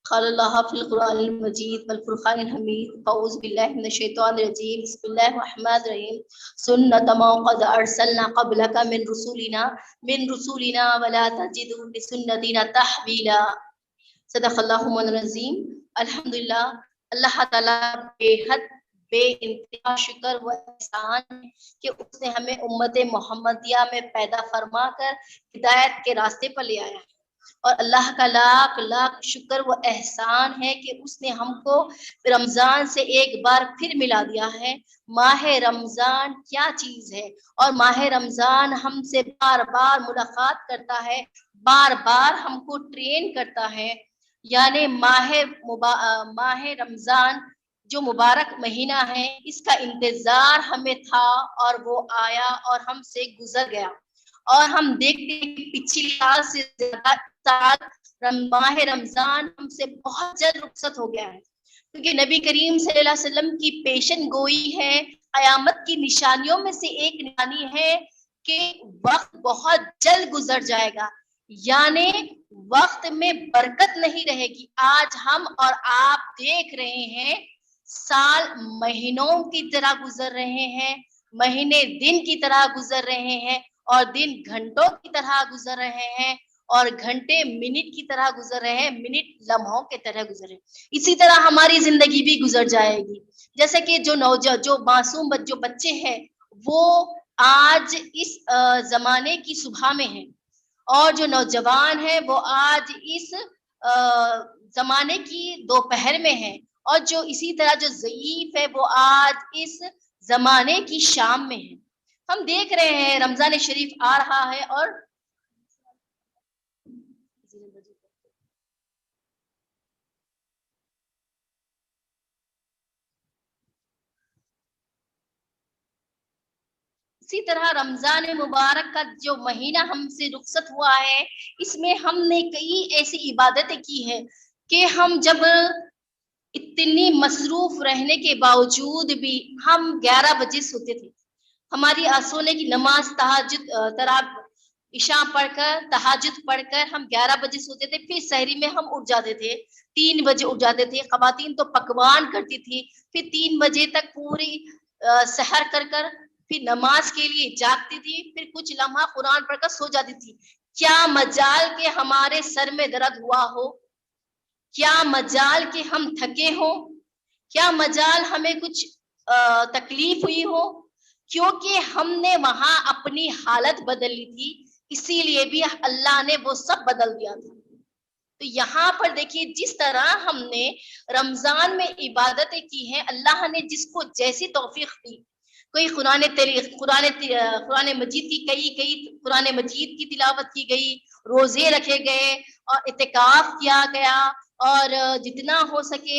قال اللہ فی القرآن المجید والفرقان الحمید اعوذ باللہ من الشیطان الرجیم بسم اللہ الرحمن الرحیم سنت ما قد ارسلنا قبلک من رسولنا ولا تجد لسنتنا تحویلا۔ صدق اللہ مولانا العظیم۔ الحمدللہ، اللہ تعالیٰ بے حد بے انتہا شکر و احسان کہ اس نے ہمیں امت محمدیہ میں پیدا فرما کر ہدایت کے راستے پر لے آیا، اور اللہ کا لاکھ لاکھ شکر و احسان ہے کہ اس نے ہم کو رمضان سے ایک بار پھر ملا دیا ہے۔ ماہ رمضان کیا چیز ہے، اور ماہ رمضان ہم سے بار بار ملاقات کرتا ہے، بار بار ہم کو ٹرین کرتا ہے۔ یعنی ماہ رمضان جو مبارک مہینہ ہے، اس کا انتظار ہمیں تھا اور وہ آیا اور ہم سے گزر گیا، اور ہم دیکھتے ہیں کہ پچھلی سال سے زیادہ سال ماہ رمضان ہم سے بہت جلد رخصت ہو گیا ہے، کیونکہ نبی کریم صلی اللہ علیہ وسلم کی پیشن گوئی ہے، قیامت کی نشانیوں میں سے ایک نشانی ہے کہ وقت بہت جلد گزر جائے گا، یعنی وقت میں برکت نہیں رہے گی۔ آج ہم اور آپ دیکھ رہے ہیں سال مہینوں کی طرح گزر رہے ہیں، مہینے دن کی طرح گزر رہے ہیں، اور دن گھنٹوں کی طرح گزر رہے ہیں، اور گھنٹے منٹ کی طرح گزر رہے ہیں، منٹ لمحوں کی طرح گزر رہے ہیں۔ اسی طرح ہماری زندگی بھی گزر جائے گی، جیسے کہ جو معصوم جو بچے ہیں وہ آج اس زمانے کی صبح میں ہیں، اور جو نوجوان ہیں وہ آج اس زمانے کی دوپہر میں ہیں، اور جو اسی طرح جو ضعیف ہے وہ آج اس زمانے کی شام میں ہے۔ ہم دیکھ رہے ہیں رمضان شریف آ رہا ہے، اور اسی طرح رمضان مبارک کا جو مہینہ ہم سے رخصت ہوا ہے، اس میں ہم نے کئی ایسی عبادتیں کی ہیں کہ ہم جب اتنی مصروف رہنے کے باوجود بھی ہم 11 بجے سوتے تھے۔ ہماری سونے کی نماز عشاء پڑھ کر تہجد پڑھ کر ہم 11 بجے سوتے تھے، پھر سحری میں ہم اٹھ جاتے تھے، 3 بجے اٹھ جاتے تھے۔ خواتین تو پکوان کرتی تھی، پھر 3 بجے تک پوری سحر کر پھر نماز کے لیے جاگتی تھی، پھر کچھ لمحہ قرآن پڑھ کر سو جاتی تھی۔ کیا مجال کہ ہمارے سر میں درد ہوا ہو، کیا مجال کہ ہم تھکے ہوں، کیا مجال ہمیں کچھ تکلیف ہوئی ہو، کیونکہ ہم نے وہاں اپنی حالت بدل لی تھی، اسی لیے بھی اللہ نے وہ سب بدل دیا تھا۔ تو یہاں پر دیکھیے جس طرح ہم نے رمضان میں عبادتیں کی ہیں، اللہ نے جس کو جیسی توفیق دی، کوئی قرآن مجید کی کئی قرآن مجید کی تلاوت کی گئی، روزے رکھے گئے اور اعتکاف کیا گیا، اور جتنا ہو سکے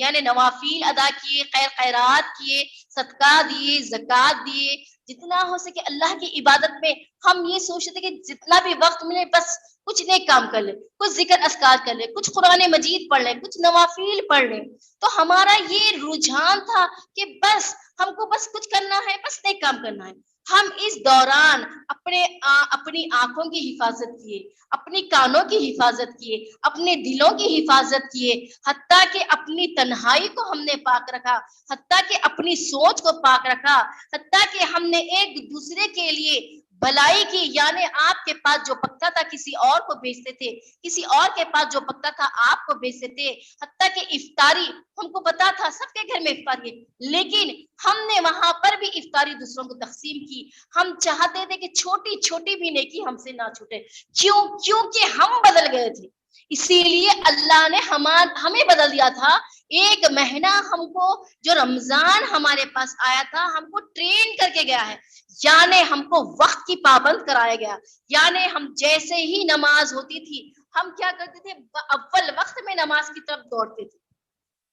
یعنی نوافل ادا کیے، خیرات کیے، صدقہ دیے، زکوٰۃ دیے، جتنا ہو سکے اللہ کی عبادت میں ہم یہ سوچتے کہ جتنا بھی وقت ملے بس کچھ نیک کام کر لے، کچھ ذکر اذکار کر لے، کچھ قرآن مجید پڑھ لے، کچھ نوافل پڑھ لے۔ تو ہمارا یہ رجحان تھا کہ بس ہم کو بس کچھ کرنا ہے، بس نیک کام کرنا ہے۔ ہم اس دوران اپنی آنکھوں کی حفاظت کیے، اپنی کانوں کی حفاظت کیے، اپنے دلوں کی حفاظت کیے، حتیٰ کہ اپنی تنہائی کو ہم نے پاک رکھا، حتیٰ کہ اپنی سوچ کو پاک رکھا، حتیٰ کہ ہم نے ایک دوسرے کے لیے بھلائی کی، یعنی آپ کے پاس جو پکتا تھا کسی اور کو بیچتے تھے، کسی اور کے پاس جو پکتا تھا آپ کو بیچتے تھے، حتیٰ کہ افطاری ہم کو پتا تھا سب کے گھر میں افطاری ہے، لیکن ہم نے وہاں پر بھی افطاری دوسروں کو تقسیم کی۔ ہم چاہتے تھے کہ چھوٹی چھوٹی بھی نیکی ہم سے نہ چھوٹے، کیونکہ ہم بدل گئے تھے، اسی لیے اللہ نے ہمیں بدل دیا تھا۔ ایک مہینہ ہم کو جو رمضان ہمارے پاس آیا تھا ہم کو ٹرین کر کے گیا ہے، یعنی ہم کو وقت کی پابند کرایا گیا، یعنی ہم جیسے ہی نماز ہوتی تھی ہم کیا کرتے تھے، اول وقت میں نماز کی طرف دوڑتے تھے۔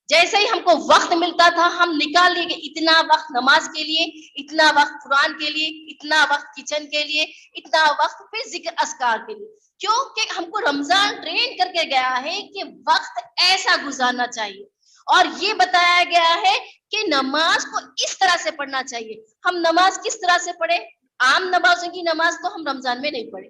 جیسے ہی ہم کو وقت ملتا تھا ہم نکال لیے کہ اتنا وقت نماز کے لیے، اتنا وقت قرآن کے لیے، اتنا وقت کچن کے لیے، اتنا وقت پھر ذکر اذکار کے لیے، کیونکہ ہم کو رمضان ٹرین کر کے گیا ہے کہ وقت ایسا گزارنا چاہیے، اور یہ بتایا گیا ہے کہ نماز کو اس طرح سے پڑھنا چاہیے۔ ہم نماز کس طرح سے پڑھے؟ عام نمازوں کی نماز تو ہم رمضان میں نہیں پڑھے،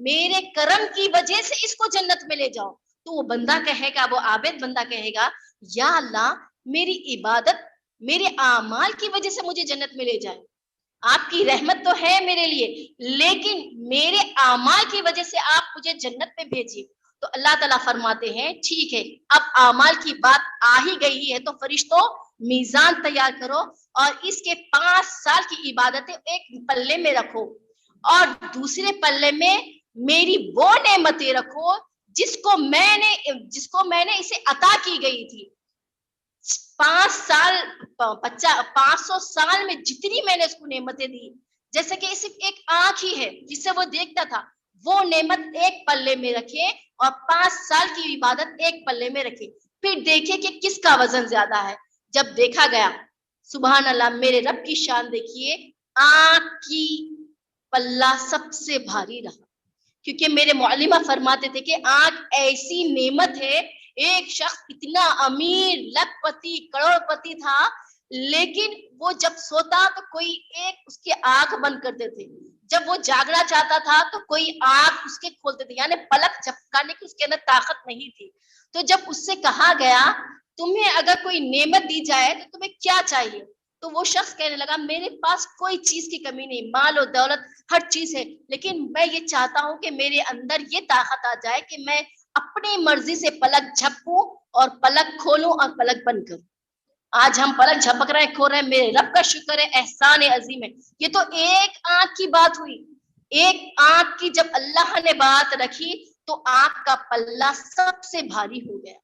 میرے کرم کی وجہ سے اس کو جنت میں لے جاؤ. تو وہ بندہ کہے گا, وہ عابد بندہ کہے گا, یا اللہ میری عبادت میرے اعمال کی وجہ سے مجھے جنت میں لے جائے, آپ کی رحمت تو ہے میرے لیے, لیکن میرے اعمال کی وجہ سے آپ مجھے جنت میں بھیجیے. تو اللہ تعالیٰ فرماتے ہیں ٹھیک ہے, اب اعمال کی بات آ ہی گئی ہے تو فرشتوں میزان تیار کرو اور اس کے 5 سال کی عبادتیں ایک پلے میں رکھو اور دوسرے پلے میں میری وہ نعمتیں رکھو جس کو میں نے اسے عطا کی گئی تھی. 500 سال میں جتنی میں نے اس کو نعمتیں دی, جیسے کہ صرف ایک آنکھ ہی ہے جس سے وہ دیکھتا تھا, وہ نعمت ایک پلے میں رکھے اور 5 سال کی عبادت ایک پلے میں رکھے. پھر دیکھے کہ کس کا وزن زیادہ ہے. جب دیکھا گیا, سبحان اللہ, میرے رب کی شان دیکھیے, آنکھ کی پلہ سب سے بھاری رہا, کیونکہ میرے معلمہ فرماتے تھے کہ آنکھ ایسی نعمت ہے. ایک شخص اتنا امیر لکھ پتی کروڑ پتی تھا, لیکن وہ جب سوتا تو کوئی ایک اس کے آنکھ بند کرتے تھے, جب وہ جاگنا چاہتا تھا تو کوئی آنکھ اس کے کھولتے تھے, یعنی پلک جھپکانے کی اس کے اندر طاقت نہیں تھی. تو جب اس سے کہا گیا تمہیں اگر کوئی نعمت دی جائے تو تمہیں کیا چاہیے, تو وہ شخص کہنے لگا میرے پاس کوئی چیز کی کمی نہیں, مال و دولت ہر چیز ہے, لیکن میں یہ چاہتا ہوں کہ میرے اندر یہ طاقت آ جائے کہ میں اپنی مرضی سے پلک جھپکوں اور پلک کھولوں اور پلک بند کروں. آج ہم پلک جھپک رہے ہیں, کھول رہے ہیں, میرے رب کا شکر ہے, احسان عظیم ہے. یہ تو ایک آنکھ کی بات ہوئی, ایک آنکھ کی جب اللہ نے بات رکھی تو آنکھ کا پلہ سب سے بھاری ہو گیا.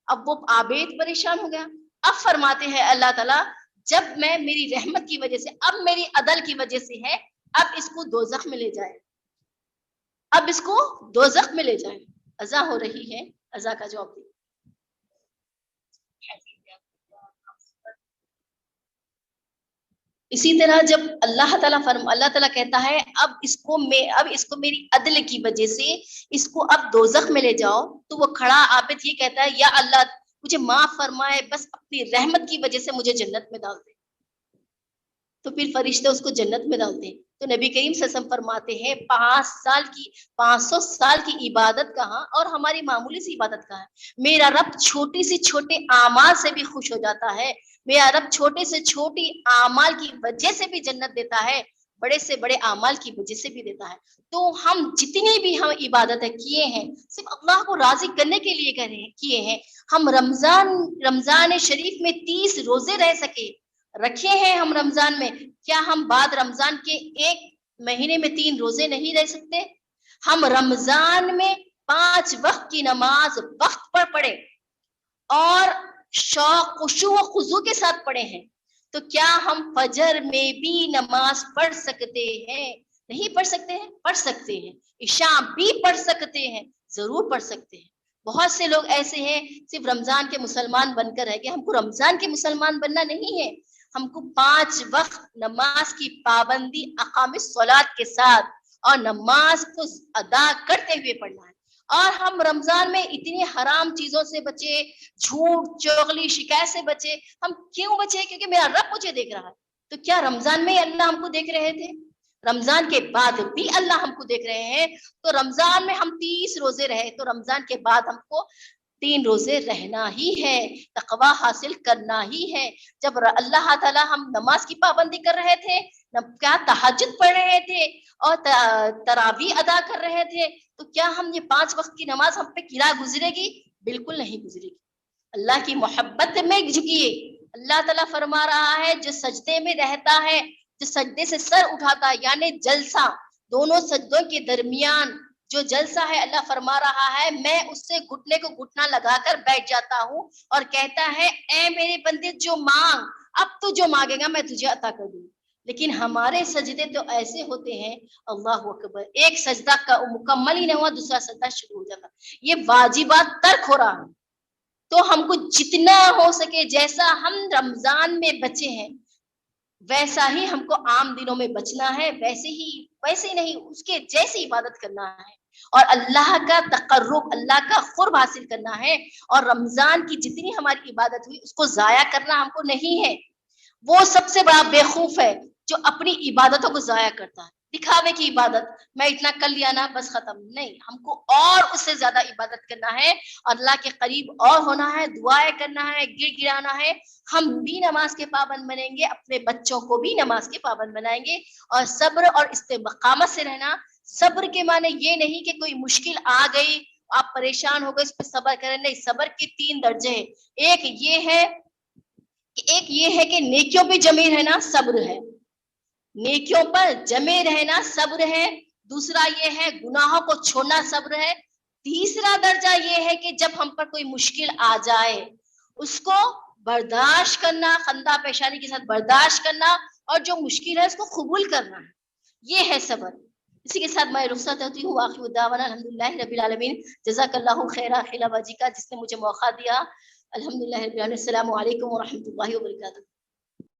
اب وہ عابد پریشان ہو گیا. اب فرماتے ہیں اللہ تعالیٰ, جب میں میری رحمت کی وجہ سے, اب میری عدل کی وجہ سے ہے, اب اس کو دوزخ میں لے جائے, اب اس کو دوزخ میں لے جائے. ازا ہو رہی ہے, ازا کا جواب دی. اسی طرح جب اللہ تعالیٰ کہتا ہے اب اس کو میری عدل کی وجہ سے اس کو اب دوزخ میں لے جاؤ, تو وہ کھڑا عابد یہ کہتا ہے یا اللہ مجھے معاف فرمائے, بس اپنی رحمت کی وجہ سے مجھے جنت میں ڈال دے. تو پھر فرشتے اس کو جنت میں ڈالتے ہیں. تو نبی کریم صلی اللہ علیہ وسلم فرماتے ہیں 500 سال کی عبادت کہاں اور ہماری معمولی سی عبادت کہاں ہے. میرا رب چھوٹی سی چھوٹے اعمال سے بھی خوش ہو جاتا ہے, میرا رب چھوٹے سے چھوٹی اعمال کی وجہ سے بھی جنت دیتا ہے, بڑے سے بڑے اعمال کی وجہ سے بھی دیتا ہے. تو ہم جتنی بھی ہم عبادتیں کیے ہیں صرف اللہ کو راضی کرنے کے لیے کیے ہیں. ہم رمضان شریف میں 30 روزے رہ سکے, رکھے ہیں ہم رمضان میں, کیا ہم بعد رمضان کے ایک مہینے میں 3 روزے نہیں رہ سکتے؟ ہم رمضان میں 5 وقت کی نماز وقت پر پڑھے اور شوق خشوع و خضوع کے ساتھ پڑھے ہیں, تو کیا ہم فجر میں بھی نماز پڑھ سکتے ہیں؟ نہیں پڑھ سکتے ہیں؟ پڑھ سکتے ہیں. عشاء بھی پڑھ سکتے ہیں, ضرور پڑھ سکتے ہیں. بہت سے لوگ ایسے ہیں صرف رمضان کے مسلمان بن کر رہ گئے. ہم کو رمضان کے مسلمان بننا نہیں ہے, ہم کو 5 وقت نماز کی پابندی اقام الصلاۃ کے ساتھ اور نماز کو ادا کرتے ہوئے پڑھنا ہے. اور ہم رمضان میں اتنی حرام چیزوں سے بچے, جھوٹ چغلی شکایت سے بچے. ہم کیوں بچے؟ کیونکہ میرا رب مجھے دیکھ رہا ہے. تو کیا رمضان میں اللہ ہم کو دیکھ رہے تھے؟ رمضان کے بعد بھی اللہ ہم کو دیکھ رہے ہیں. تو رمضان میں ہم 30 روزے رہے, تو رمضان کے بعد ہم کو 3 روزے رہنا ہی ہے, تقوی حاصل کرنا ہی ہے. جب اللہ تعالیٰ ہم نماز کی پابندی کر رہے تھے, کیا تہجد پڑھ رہے تھے اور تراویح ادا کر رہے تھے, تو کیا ہم یہ 5 وقت کی نماز ہم پہ گرا گزرے گی؟ بالکل نہیں گزرے گی. اللہ کی محبت میں جھکیے. اللہ تعالیٰ فرما رہا ہے جو سجدے میں رہتا ہے, جو سجدے سے سر اٹھاتا ہے, یعنی جلسہ دونوں سجدوں کے درمیان جو جلسہ ہے, اللہ فرما رہا ہے میں اس سے گھٹنے کو گھٹنا لگا کر بیٹھ جاتا ہوں اور کہتا ہے اے میرے بندے جو مانگ, اب تو جو مانگے گا میں تجھے عطا کر دوں. لیکن ہمارے سجدے تو ایسے ہوتے ہیں, اللہ اکبر, ایک سجدہ کا مکمل ہی نہ ہوا دوسرا سجدہ شروع ہو جاتا. یہ واجبات ترک ہو رہا ہے. تو ہم کو جتنا ہو سکے, جیسا ہم رمضان میں بچے ہیں ویسا ہی ہم کو عام دنوں میں بچنا ہے, ویسے ہی نہیں, اس کے جیسی عبادت کرنا ہے اور اللہ کا تقرب, اللہ کا قرب حاصل کرنا ہے. اور رمضان کی جتنی ہماری عبادت ہوئی اس کو ضائع کرنا ہم کو نہیں ہے. وہ سب سے بڑا بیوقوف ہے جو اپنی عبادتوں کو ضائع کرتا ہے. دکھاوے کی عبادت، میں اتنا کر لیا نا بس ختم نہیں، ہم کو اور اس سے زیادہ عبادت کرنا ہے، اللہ کے قریب اور ہونا ہے، دعائیں کرنا ہے، گر گرانا ہے، ہم بھی نماز کے پابند بنیں گے، اپنے بچوں کو بھی نماز کے پابند بنائیں گے، اور صبر اور استقامت سے رہنا۔ صبر کے معنی یہ نہیں کہ کوئی مشکل آ گئی آپ پریشان ہو گئے اس پہ صبر کریں، نہیں، صبر کے 3 درجے ہیں، ایک یہ ہے کہ نیکیوں پہ جمے رہنا صبر ہے، نیکیوں پر جمے رہنا صبر ہے، دوسرا یہ ہے گناہوں کو چھوڑنا صبر ہے، تیسرا درجہ یہ ہے کہ جب ہم پر کوئی مشکل آ جائے اس کو برداشت کرنا، خندہ پیشانی کے ساتھ برداشت کرنا، اور جو مشکل ہے اس کو قبول کرنا ہے، یہ ہے صبر۔ اسی کے ساتھ میں رخصت ہوتی ہوں، آخر دعوانا الحمدللہ رب العالمین، جزاک اللہ خیرہ خلا باجی کا، جس نے مجھے موقع دیا، الحمدللہ رب العالمین، السلام علیکم ورحمۃ اللہ وبرکاتہ۔